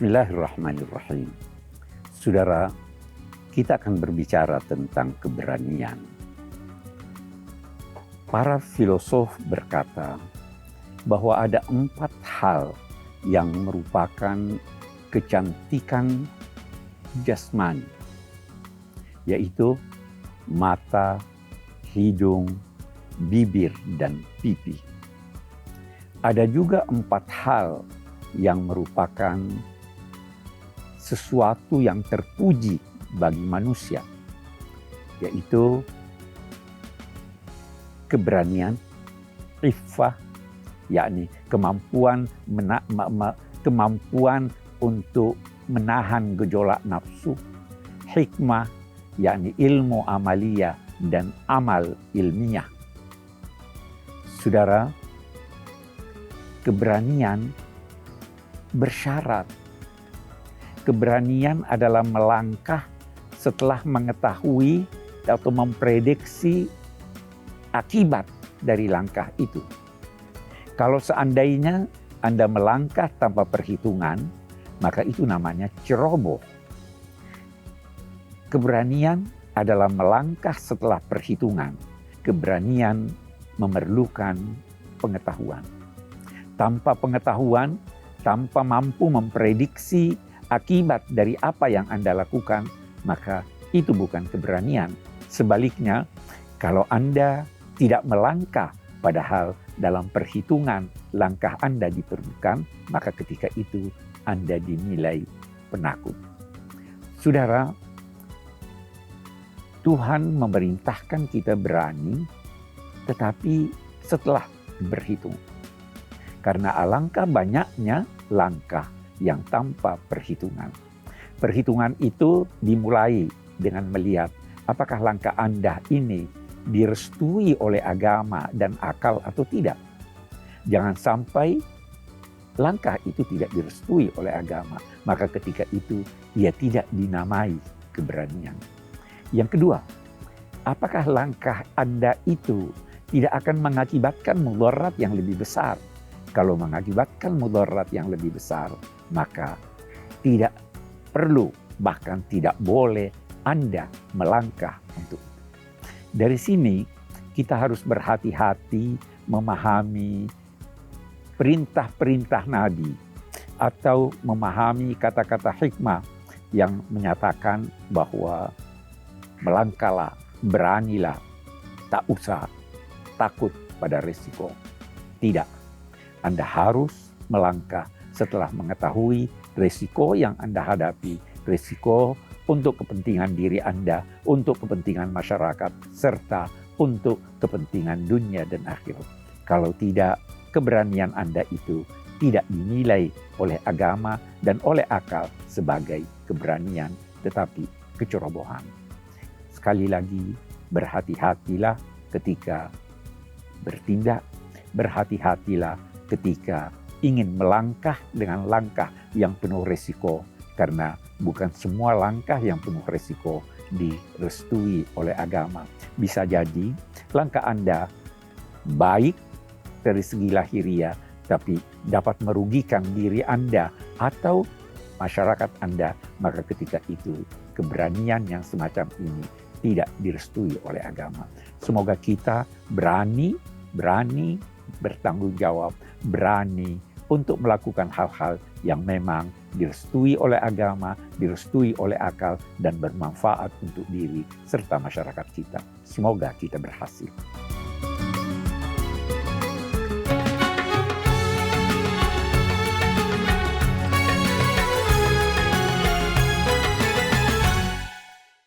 Bismillahirrahmanirrahim. Saudara, kita akan berbicara tentang keberanian. Para filosof berkata bahwa ada 4 hal yang merupakan kecantikan jasmani, yaitu mata, hidung, bibir, dan pipi. Ada juga 4 hal yang merupakan sesuatu yang terpuji bagi manusia, yaitu keberanian, iffah, yakni kemampuan untuk menahan gejolak nafsu, hikmah, yakni ilmu amalia dan amal ilmiah. Saudara, keberanian bersyarat. Keberanian adalah melangkah setelah mengetahui atau memprediksi akibat dari langkah itu. Kalau seandainya Anda melangkah tanpa perhitungan, maka itu namanya ceroboh. Keberanian adalah melangkah setelah perhitungan. Keberanian memerlukan pengetahuan. Tanpa pengetahuan, tanpa mampu memprediksi akibat dari apa yang Anda lakukan, maka itu bukan keberanian. Sebaliknya, kalau Anda tidak melangkah padahal dalam perhitungan langkah Anda diperlukan, maka ketika itu Anda dinilai penakut. Saudara, Tuhan memerintahkan kita berani, tetapi setelah berhitung. Karena alangkah banyaknya langkah yang tanpa perhitungan. Perhitungan itu dimulai dengan melihat apakah langkah Anda ini direstui oleh agama dan akal atau tidak. Jangan sampai langkah itu tidak direstui oleh agama, maka ketika itu ia tidak dinamai keberanian. Yang kedua, apakah langkah Anda itu tidak akan mengakibatkan mudarat yang lebih besar? Kalau mengakibatkan mudarat yang lebih besar, maka tidak perlu, bahkan tidak boleh Anda melangkah untuk itu. Dari sini kita harus berhati-hati memahami perintah-perintah Nabi atau memahami kata-kata hikmah yang menyatakan bahwa melangkahlah, beranilah, tak usah takut pada risiko. Tidak. Anda harus melangkah setelah mengetahui risiko yang Anda hadapi, risiko untuk kepentingan diri Anda, untuk kepentingan masyarakat, serta untuk kepentingan dunia dan akhirat. Kalau tidak, keberanian Anda itu tidak dinilai oleh agama dan oleh akal sebagai keberanian, tetapi kecerobohan. Sekali lagi, berhati-hatilah ketika bertindak, berhati-hatilah ketika ingin melangkah dengan langkah yang penuh risiko, karena bukan semua langkah yang penuh risiko direstui oleh agama. Bisa jadi langkah Anda baik dari segi lahiriah, tapi dapat merugikan diri Anda atau masyarakat Anda, maka ketika itu keberanian yang semacam ini tidak direstui oleh agama. Semoga kita berani bertanggung jawab, berani untuk melakukan hal-hal yang memang direstui oleh agama, direstui oleh akal, dan bermanfaat untuk diri serta masyarakat kita. Semoga kita berhasil.